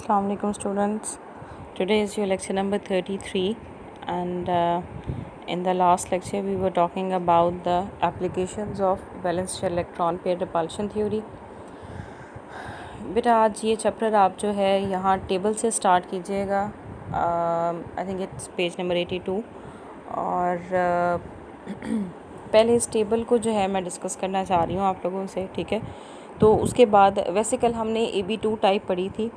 Assalamu alaikum students. Today is your lecture number 33 and in the last lecture we were talking about the applications of valence shell electron pair repulsion theory. बेटा आज ये chapter आप जो है यहाँ table से start कीजिएगा. I think it's page number 82 और पहले इस टेबल को जो है मैं डिस्कस करना चाह रही हूँ आप लोगों से. ठीक है, तो उसके बाद वैसे कल हमने AB2 टाइप पढ़ी थी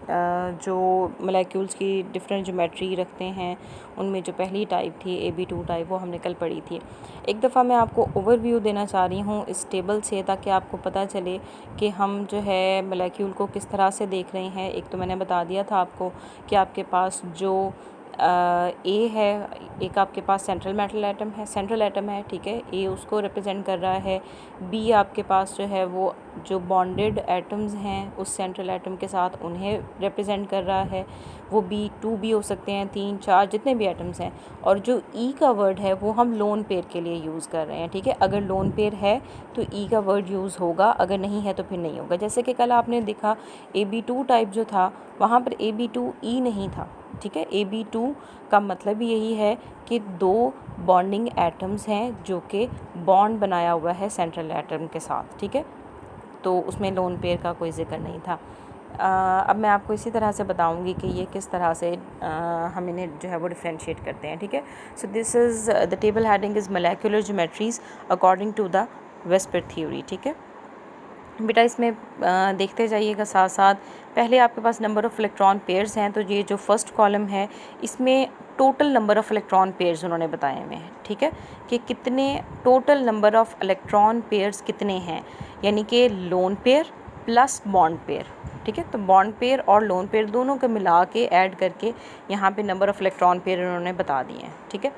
जो मोलेक्यूल्स की डिफरेंट ज्योमेट्री रखते हैं. उनमें जो पहली टाइप थी AB2 टाइप वो हमने कल पढ़ी थी. एक दफ़ा मैं आपको ओवरव्यू देना चाह रही हूँ इस टेबल से ताकि आपको पता चले कि हम जो है मोलेक्यूल को किस तरह से देख रहे हैं. एक तो मैंने बता दिया था आपको कि आपके पास जो ए है, एक आपके पास सेंट्रल एटम है. ठीक है, ए उसको रिप्रेजेंट कर रहा है. बी आपके पास जो है वो जो बॉन्डेड एटम्स हैं उस सेंट्रल एटम के साथ उन्हें रिप्रेजेंट कर रहा है. वो बी 2 हो सकते हैं, 3 4 जितने भी एटम्स हैं. और जो ई का वर्ड है वो हम लोन पेयर के लिए यूज़ कर रहे हैं. ठीक है, अगर लोन पेयर है तो ई का वर्ड यूज़ होगा, अगर नहीं है तो फिर नहीं होगा. जैसे कि कल आपने देखा AB2 टाइप जो था वहाँ पर AB2E नहीं था. ठीक है, AB2 का मतलब यही है कि 2 बॉन्डिंग एटम्स हैं जो कि बॉन्ड बनाया हुआ है सेंट्रल एटम के साथ. ठीक है, तो उसमें लोन पेयर का कोई जिक्र नहीं था. अब मैं आपको इसी तरह से बताऊंगी कि ये किस तरह से हम इन्हें जो है वो डिफ्रेंशिएट करते हैं. ठीक है, so this is the table heading is molecular geometries according to the VSEPR theory. ठीक है बेटा, इसमें देखते जाइएगा साथ साथ. पहले आपके पास नंबर ऑफ़ इलेक्ट्रॉन पेयर्स हैं, तो ये जो फर्स्ट कॉलम है इसमें total number of electron pairs उन्होंने बताए हुए हैं. ठीक है, कि कितने total number of electron pairs कितने हैं, यानी कि lone pair plus bond pair. ठीक है, तो बॉन्ड पेयर और लोन पेयर दोनों को मिला के ऐड करके यहाँ पे नंबर ऑफ़ इलेक्ट्रॉन पेयर उन्होंने बता दिए हैं. ठीक है,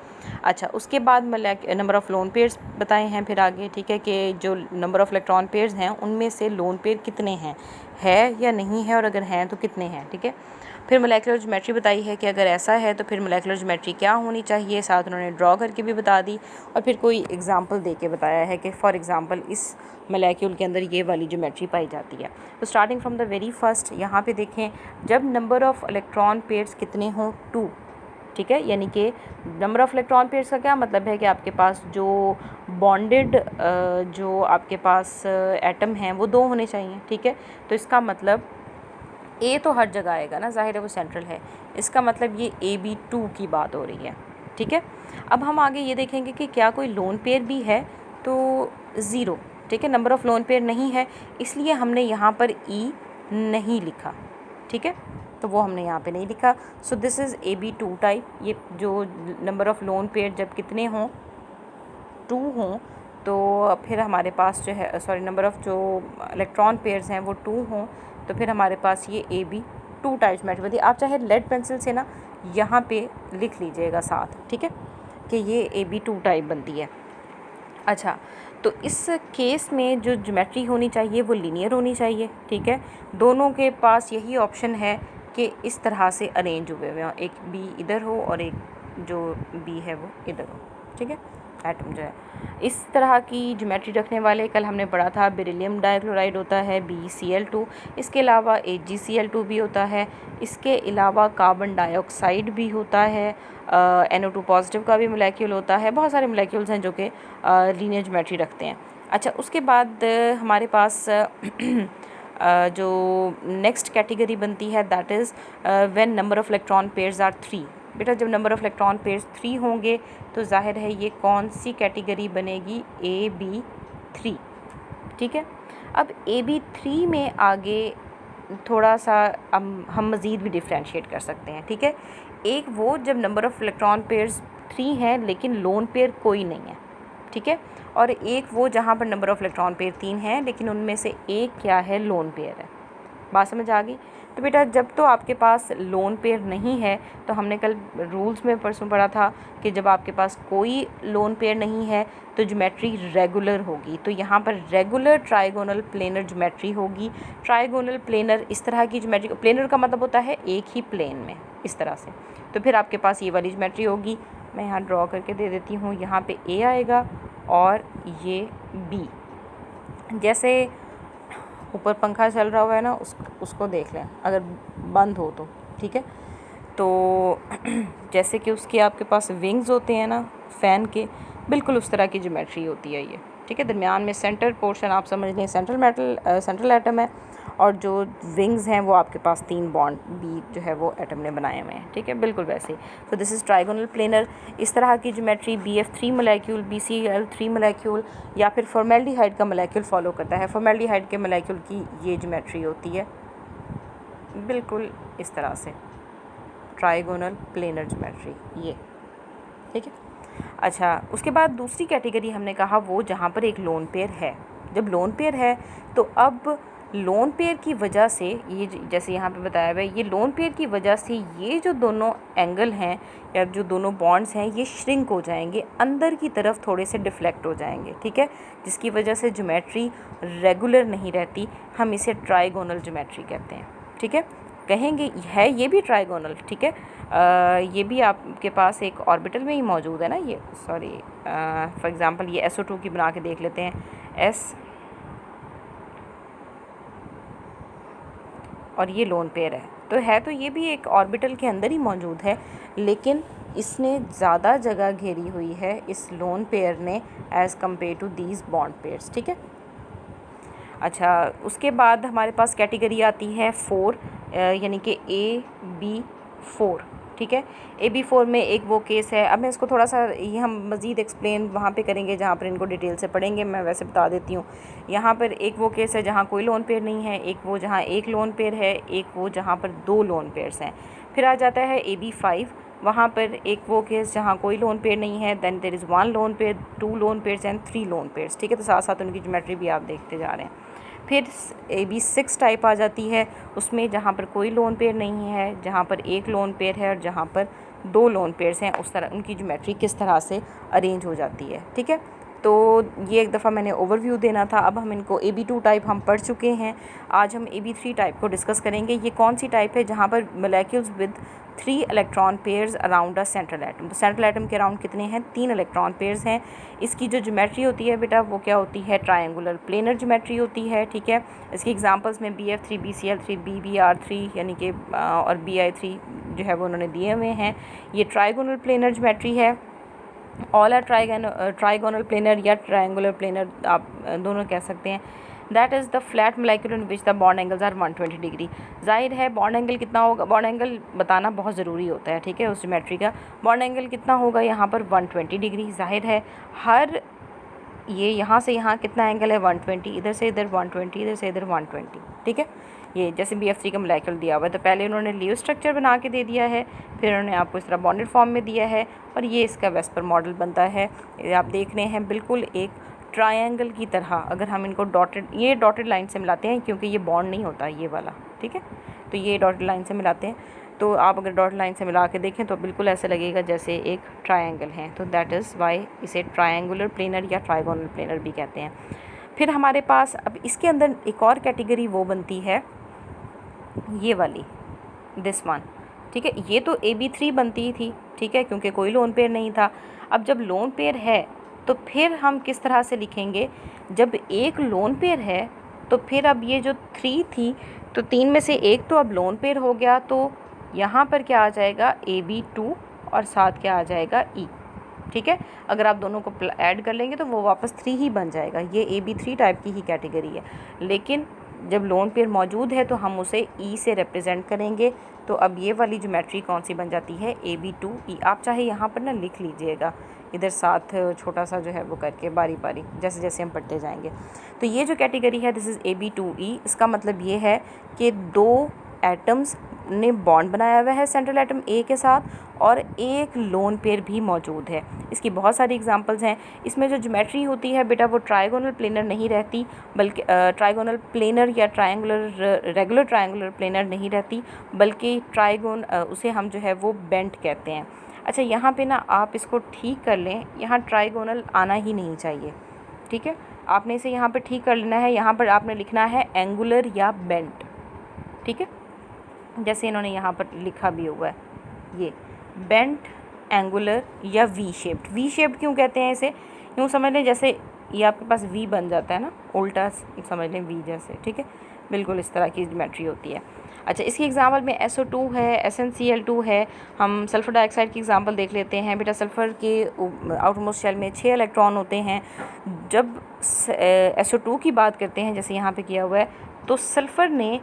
अच्छा, उसके बाद नंबर ऑफ़ लोन पेयर्स बताए हैं फिर आगे. ठीक है, कि जो नंबर ऑफ़ इलेक्ट्रॉन पेयर्स हैं उनमें से लोन पेयर कितने हैं, है या नहीं है, और अगर हैं तो कितने हैं. ठीक है, फिर मोलेक्युलर ज्योमेट्री बताई है कि अगर ऐसा है तो फिर मोलेक्युलर ज्योमेट्री क्या होनी चाहिए, साथ उन्होंने ड्रॉ करके भी बता दी. और फिर कोई एग्जांपल दे के बताया है कि फॉर एग्जांपल इस मोलेक्यूल के अंदर ये वाली ज्योमेट्री पाई जाती है. तो starting from the very first यहाँ पे देखें, जब नंबर ऑफ़ इलेक्ट्रॉन पेयर्स कितने हों 2. ठीक है, यानी कि नंबर ऑफ़ इलेक्ट्रॉन पेयर्स का क्या मतलब है कि आपके पास जो बॉन्डेड जो आपके पास एटम हैं वो 2 होने चाहिए. ठीक है, तो इसका मतलब ए तो हर जगह आएगा ना, ज़ाहिर है वो सेंट्रल है. इसका मतलब ये AB2 की बात हो रही है. ठीक है, अब हम आगे ये देखेंगे कि क्या कोई लोन पेयर भी है, तो 0. ठीक है, नंबर ऑफ़ लोन पेयर नहीं है इसलिए हमने यहाँ पर ई नहीं लिखा. ठीक है, तो वो हमने यहाँ पे नहीं लिखा. सो दिस इज़ AB2 टाइप. ये जो नंबर ऑफ़ लोन पेयर जब कितने हों 2 हों तो फिर हमारे पास जो है नंबर ऑफ़ जो इलेक्ट्रॉन पेयर्स हैं वो 2 हों तो फिर हमारे पास ये AB2 टाइप्स मैटर बनती है. आप चाहे लेड पेंसिल से ना यहाँ पे लिख लीजिएगा साथ. ठीक है, कि ये AB2 टाइप बनती है. अच्छा, तो इस केस में जो ज्योमेट्री होनी चाहिए वो लीनियर होनी चाहिए. ठीक है, दोनों के पास यही ऑप्शन है कि इस तरह से अरेंज हुए हुए हों, एक बी इधर हो और एक जो बी है वो इधर हो. ठीक है, एटम जो है इस तरह की ज्योमेट्री रखने वाले कल हमने पढ़ा था बेरिलियम डाइक्लोराइड होता है BeCl2. इसके अलावा AgCl2 भी होता है. इसके अलावा कार्बन डाइऑक्साइड भी होता है. NO2 पॉजिटिव का भी मोलेक्यूल होता है. बहुत सारे मोलेक्यूल्स हैं जो कि लीनियर ज्योमेट्री रखते हैं. अच्छा, उसके बाद हमारे पास जो नेक्स्ट कैटेगरी बनती है that is when number of electron pairs are 3. बेटा, जब नंबर ऑफ़ इलेक्ट्रॉन पेयर्स 3 होंगे तो जाहिर है ये कौन सी कैटेगरी बनेगी, AB3. ठीक है, अब AB3 में आगे थोड़ा सा हम मज़ीद भी डिफ्रेंशिएट कर सकते हैं. ठीक है, एक वो जब नंबर ऑफ़ इलेक्ट्रॉन पेयर्स 3 हैं लेकिन लोन पेयर कोई नहीं है. ठीक है, और एक वो जहाँ पर नंबर ऑफ़ इलेक्ट्रॉन पेयर 3 हैं लेकिन उनमें से एक क्या है, लोन पेयर है. बात समझ आ गई. तो बेटा, जब तो आपके पास लोन पेयर नहीं है तो हमने कल रूल्स में परसों पढ़ा था कि जब आपके पास कोई लोन पेयर नहीं है तो ज्योमेट्री रेगुलर होगी. तो यहाँ पर रेगुलर ट्राइगोनल प्लेनर ज्योमेट्री होगी. ट्राइगोनल प्लेनर इस तरह की ज्योमेट्री, प्लेनर का मतलब होता है एक ही प्लेन में इस तरह से. तो फिर आपके पास ये वाली ज्योमेट्री होगी. मैं यहाँ ड्रॉ करके दे देती हूँ. यहाँ पे A आएगा और ये B. जैसे ऊपर पंखा चल रहा हुआ है ना, उसको देख लें अगर बंद हो तो, ठीक है। तो जैसे कि उसके आपके पास विंग्स होते हैं ना फ़ैन के, बिल्कुल उस तरह की ज्योमेट्री होती है ये, ठीक है। दरमियान में सेंटर पोर्शन आप समझ लें सेंट्रल एटम है, और जो विंग्स हैं वो आपके पास 3 बॉन्ड भी जो है वो एटम ने बनाए हुए हैं, ठीक है, बिल्कुल वैसे ही। तो दिस इज़ ट्राइगोनल प्लेनर। इस तरह की geometry BF3 molecule, BCl3 molecule या फिर फॉर्मेल्डिहाइड का मोलेक्यूल फॉलो करता है। फॉर्मेल्डिहाइड के मोलेक्यूल की ये ज्योमेट्री होती है बिल्कुल इस तरह से, ट्राइगोनल प्लेनर ज्योमेट्री ये, ठीक है। अच्छा, उसके बाद दूसरी कैटेगरी हमने कहा वो जहाँ पर एक लोन पेयर है। जब लोन पेयर है तो अब लोन पेयर की वजह से ये जैसे यहाँ पे बताया हुआ है, ये लोन पेयर की वजह से ये जो दोनों एंगल हैं या जो दोनों बॉन्ड्स हैं ये श्रिंक हो जाएंगे, अंदर की तरफ थोड़े से डिफ्लेक्ट हो जाएंगे, ठीक है, जिसकी वजह से ज्योमेट्री रेगुलर नहीं रहती। हम इसे ट्राइगोनल ज्योमेट्री कहते हैं, ठीक है। कहेंगे है ये भी ट्राइगोनल, ठीक है। ये भी आपके पास एक ऑर्बिटल में ही मौजूद है ना, ये सॉरी फॉर एग्जांपल ये SO2 की बना के देख लेते हैं, S और ये लोन पेयर है तो ये भी एक ऑर्बिटल के अंदर ही मौजूद है, लेकिन इसने ज़्यादा जगह घेरी हुई है इस लोन पेयर ने as compare to these bond pairs, ठीक है। अच्छा, उसके बाद हमारे पास कैटेगरी आती है 4 यानी कि AB4, ठीक है। AB4 में एक वो केस है, अब मैं इसको थोड़ा सा ये हम मज़ीद एक्सप्लेन वहाँ पे करेंगे जहाँ पर इनको डिटेल से पढ़ेंगे, मैं वैसे बता देती हूँ। यहाँ पर एक वो केस है जहाँ कोई लोन पेयर नहीं है, एक वो जहाँ एक लोन पेयर है, एक वो जहाँ पर 2 लोन पेयर्स हैं। फिर आ जाता है AB5, वहाँ पर एक वो केस जहाँ कोई लोन पेयर नहीं है, then there is 1 lone pair, 2 lone pairs and 3 lone pairs, ठीक है। तो साथ साथ उनकी ज्योमेट्री भी आप देखते जा रहे हैं। फिर AB6 टाइप आ जाती है, उसमें जहाँ पर कोई लोन पेयर नहीं है, जहाँ पर एक लोन पेयर है और जहाँ पर 2 लोन पेयर्स हैं, उस तरह उनकी ज्योमेट्री किस तरह से अरेंज हो जाती है, ठीक है। तो ये एक दफ़ा मैंने ओवरव्यू देना था। अब हम इनको AB2 टाइप हम पढ़ चुके हैं, आज हम AB3 टाइप को डिस्कस करेंगे। ये कौन सी टाइप है? जहाँ पर molecules with 3 electron pairs around a central atom. तो सेंट्रल एटम के अराउंड कितने हैं? 3 इलेक्ट्रॉन पेयर्स हैं। इसकी जो ज्योमेट्री होती है बेटा वो क्या होती है? ट्रायंगुलर प्लेनर ज्योमेट्री होती है, ठीक है। इसकी एग्जांपल्स में BF3, BCl3, BBr3 यानी कि और BI3 जो है वो उन्होंने दिए हुए हैं। ये ट्राइगोनल प्लेनर ज्योमेट्री है। ऑल आर ट्राइगोनल प्लेनर या ट्रायंगुलर प्लेनर आप दोनों कह सकते हैं। That is the flat molecule in which the bond angles are 120 degree. जाहिर है बॉन्ड एंगल कितना होगा, बॉन्ड एंगल बताना बहुत ज़रूरी होता है, ठीक है। उस ज्योमेट्री का बॉन्ड एंगल कितना होगा यहाँ पर? 120 डिग्री। जाहिर है हर ये यहाँ से यहाँ कितना एंगल है? 120, इधर से इधर 120, इधर से इधर 120, ठीक है। ये जैसे BF3 का मोलेक्यूल दिया हुआ है, तो पहले उन्होंने लीव स्ट्रक्चर बना के दे दिया है, फिर उन्होंने आपको इस तरह बॉन्डेड फॉर्म में दिया है, और ये इसका वेस्पर मॉडल बनता है। ये आप देख रहे हैं बिल्कुल एक ट्रायंगल की तरह। अगर हम इनको डॉटेड लाइन से मिलाते हैं, क्योंकि ये बॉन्ड नहीं होता ये वाला, ठीक है, तो ये डॉटेड लाइन से मिलाते हैं, तो आप अगर डॉटेड लाइन से मिला के देखें तो बिल्कुल ऐसे लगेगा जैसे एक ट्रायंगल है। तो दैट इज़ वाई इसे ट्रायंगुलर प्लेनर या ट्राइगोनल प्लेनर भी कहते हैं। फिर हमारे पास अब इसके अंदर एक और कैटेगरी वो बनती है, ये वाली, दिस वन, ठीक है। ये तो AB3 बनती थी, ठीक है, क्योंकि कोई लोन पेयर नहीं था। अब जब लोन पेयर है तो फिर हम किस तरह से लिखेंगे? जब एक लोन पेयर है तो फिर अब ये जो 3 थी, तो 3 में से एक तो अब लोन पेयर हो गया, तो यहाँ पर क्या आ जाएगा? AB2 और साथ क्या आ जाएगा? E, ठीक है। अगर आप दोनों को ऐड कर लेंगे तो वो वापस 3 ही बन जाएगा। ये AB3 टाइप की ही कैटेगरी है, लेकिन जब लोन पेयर मौजूद है तो हम उसे E से रिप्रेजेंट करेंगे। तो अब ये वाली ज्योमेट्री कौन सी बन जाती है? AB2E। आप चाहे यहाँ पर ना लिख लीजिएगा, इधर साथ छोटा सा जो है वो करके बारी बारी, जैसे जैसे हम पढ़ते जाएंगे। तो ये जो कैटेगरी है दिस इज़ AB2E। इसका मतलब ये है कि 2 एटम्स ने बॉन्ड बनाया हुआ है सेंट्रल एटम A के साथ, और एक लोन पेयर भी मौजूद है। इसकी बहुत सारी एग्जांपल्स हैं। इसमें जो ज्योमेट्री होती है बेटा वो ट्राइगोनल प्लेनर नहीं रहती, बल्कि ट्राइगोनल प्लेनर या रेगुलर ट्रायंगुलर प्लेनर नहीं रहती, बल्कि उसे हम जो है वो बेंट कहते हैं। अच्छा, यहाँ पे ना आप इसको ठीक कर लें, यहाँ ट्राइगोनल आना ही नहीं चाहिए, ठीक है। आपने इसे यहाँ पर ठीक कर लेना है। यहाँ पर आपने लिखना है एंगुलर या बेंट, ठीक है, जैसे इन्होंने यहाँ पर लिखा भी हुआ है, ये बेंट, एंगुलर या वी शेप्ड। वी शेप्ड क्यों कहते हैं इसे? यूँ समझ लें जैसे ये आपके पास वी बन जाता है ना, उल्टा समझ लें वी जैसे, ठीक है, बिल्कुल इस तरह की ज्योमेट्री होती है। अच्छा, इसकी एग्जांपल में SO2 है, SnCl2 है। हम सल्फ़र डाइऑक्साइड की एग्जांपल देख लेते हैं। बेटा सल्फ़र के आउटरमोस्ट शेल में 6 इलेक्ट्रॉन होते हैं। जब SO2 की बात करते हैं, जैसे यहाँ पे किया हुआ है, तो सल्फ़र ने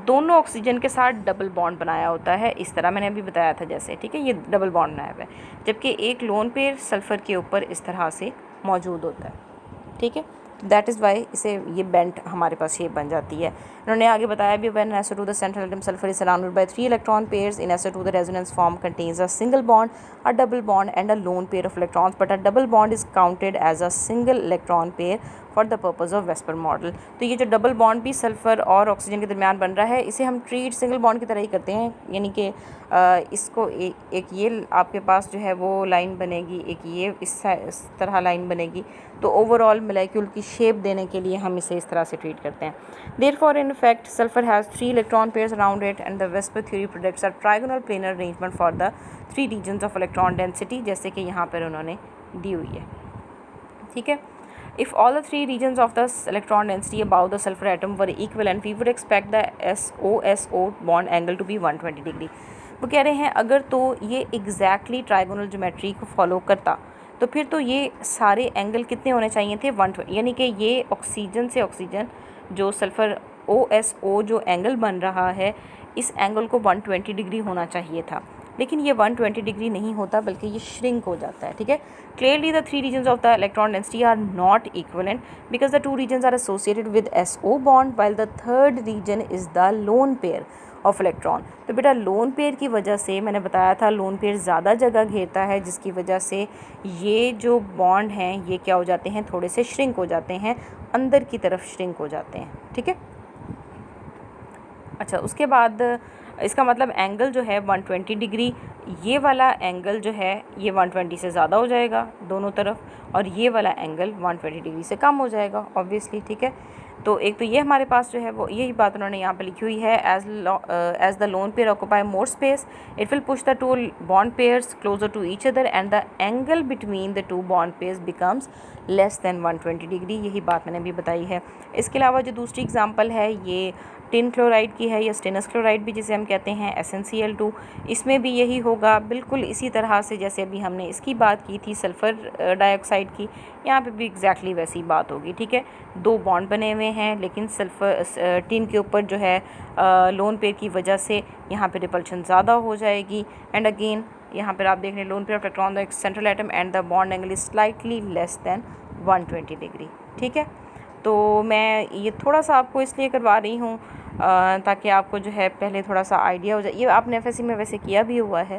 दोनों ऑक्सीजन के साथ डबल बॉन्ड बनाया होता है, इस तरह मैंने अभी बताया था जैसे, ठीक है, ये डबल बॉन्ड बनाया हुआ है, जबकि एक लोन पेयर सल्फ़र के ऊपर इस तरह से मौजूद होता है, ठीक है। दैट इज़ वाई इसे ये बेंट हमारे पास शेप बन जाती है। इन्होंने आगे बताया भी, when SO2 the central atom sulphur is surrounded by 3 electron pairs, in SO2 the resonance form contains a single bond, a double bond and a lone pair of electrons, but a double bond is counted as a single electron pair for the purpose of VSEPR model. तो ये जो double bond भी sulphur और oxygen के दरमियान बन रहा है, इसे हम ट्रीट सिंगल बॉन्ड की तरह ही करते हैं, यानी कि इसको एक ये आपके पास जो है वो लाइन बनेगी, एक ये इस तरह लाइन बनेगी, तो ओवरऑल मोलेक्यूल की शेप देने के लिए हम इसे इस तरह से ट्रीट करते हैं। Therefore in effect sulphur has 3 electron pairs around it and the VSEPR theory products a trigonal planar arrangement for the 3 regions of electron density, जैसे कि यहाँ पर उन्होंने दी हुई है, ठीक है। If all the 3 regions of the electron density above the sulfur atom were equivalent, we would expect the SO bond angle to be 120 degree. वो कह रहे हैं अगर तो ये एग्जैक्टली ट्राइगोनल ज्योमेट्री को फॉलो करता, तो फिर तो ये सारे एंगल कितने होने चाहिए थे, 120, यानी कि ये ऑक्सीजन से ऑक्सीजन जो सल्फ़र OSO जो एंगल बन रहा है, इस एंगल को 120 डिग्री होना चाहिए था, लेकिन ये 120 डिग्री नहीं होता, बल्कि ये श्रिंक हो जाता है, ठीक है। Clearly the 3 regions of the electron density are not equivalent because the 2 regions are associated with SO bond while the third region is the lone pair of electron. तो बेटा लोन पेयर की वजह से, मैंने बताया था लोन पेयर ज़्यादा जगह घेरता है, जिसकी वजह से ये जो बॉन्ड हैं ये क्या हो जाते हैं, थोड़े से श्रिंक हो जाते हैं, अंदर की तरफ श्रिंक हो जाते हैं, ठीक है। अच्छा, उसके बाद इसका मतलब एंगल जो है 120 डिग्री, ये वाला एंगल जो है ये 120 से ज़्यादा हो जाएगा दोनों तरफ, और ये वाला एंगल 120 डिग्री से कम हो जाएगा ऑब्वियसली, ठीक है। तो एक तो ये हमारे पास जो है वो यही बात उन्होंने यहाँ पे लिखी हुई है, as the lone pair occupy more space it will push the 2 bond pairs closer to each other and the angle between the 2 bond pairs becomes less than 120 degree, यही बात मैंने भी बताई है। इसके अलावा जो दूसरी एग्जांपल है ये टिन क्लोराइड की है, या स्टेनस क्लोराइड भी जिसे हम कहते हैं, SnCl2, इसमें भी यही होगा, बिल्कुल इसी तरह से जैसे अभी हमने इसकी बात की थी सल्फ़र डाइऑक्साइड की, यहाँ पे भी एग्जैक्टली वैसी बात होगी, ठीक है। 2 बॉन्ड बने हुए हैं, लेकिन सल्फ़र टिन के ऊपर जो है लोन पेयर की वजह से यहाँ पे रिपल्शन ज़्यादा हो जाएगी, एंड अगेन यहाँ पर आप देख रहे हैं loan pair of electron the central atom and the bond angle is slightly less than 120 degree, ठीक है। तो मैं ये थोड़ा सा आपको इसलिए करवा रही हूँ ताकि आपको जो है पहले थोड़ा सा आइडिया हो जाए। ये आपने FSC में वैसे किया भी हुआ है,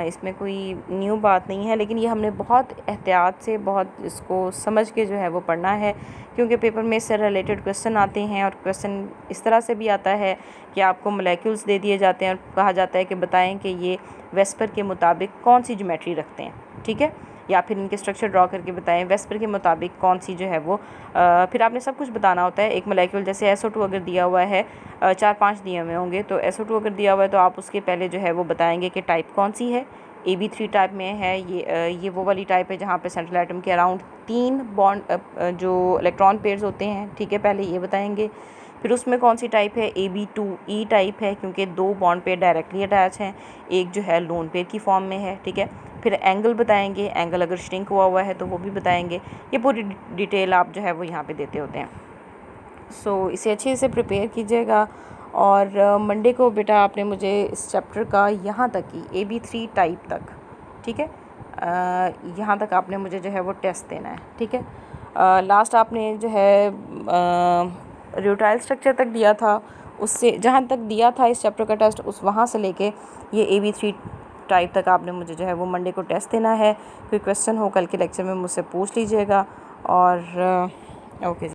इसमें कोई न्यू बात नहीं है, लेकिन ये हमने बहुत एहतियात से, बहुत इसको समझ के जो है वो पढ़ना है, क्योंकि पेपर में इससे रिलेटेड क्वेश्चन आते हैं, और क्वेश्चन इस तरह से भी आता है कि आपको मोलेक्यूल्स दे दिए जाते हैं और कहा जाता है कि बताएं कि ये वेस्पर के मुताबिक कौन सी ज्योमेट्री रखते हैं, ठीक है, या फिर इनके स्ट्रक्चर ड्रॉ करके बताएं वेस्पर के मुताबिक कौन सी जो है वो फिर आपने सब कुछ बताना होता है। एक मोलेक्यूल जैसे SO2 अगर दिया हुआ है, 4-5 दिए हुए होंगे, तो SO2 अगर दिया हुआ है तो आप उसके पहले जो है वो बताएंगे कि टाइप कौन सी है, AB3 टाइप में है, ये वो वाली टाइप है जहाँ पे सेंट्रल एटम के अराउंड 3 बॉन्ड जो इलेक्ट्रॉन पेयर्स होते हैं, ठीक है, पहले ये बताएंगे। फिर उसमें कौन सी टाइप है, AB2E टाइप है, क्योंकि 2 बॉन्ड पेयर डायरेक्टली अटैच हैं, एक जो है लोन पेयर की फॉर्म में है, ठीक है। फिर एंगल बताएंगे, एंगल अगर श्रिंक हुआ है तो वो भी बताएंगे, ये पूरी डिटेल आप जो है वो यहाँ पे देते होते हैं। सो इसे अच्छे से प्रिपेयर कीजिएगा, और मंडे को बेटा आपने मुझे इस चैप्टर का यहाँ तक की AB3 टाइप तक, ठीक है, यहाँ तक आपने मुझे जो है वो टेस्ट देना है, ठीक है। लास्ट आपने जो है र्यूटाइल स्ट्रक्चर तक दिया था, उससे जहाँ तक दिया था इस चैप्टर का टेस्ट, उस वहाँ से लेके ये AB3 टाइप तक आपने मुझे जो है वो मंडे को टेस्ट देना है। कोई क्वेश्चन हो कल के लेक्चर में मुझसे पूछ लीजिएगा, और ओके।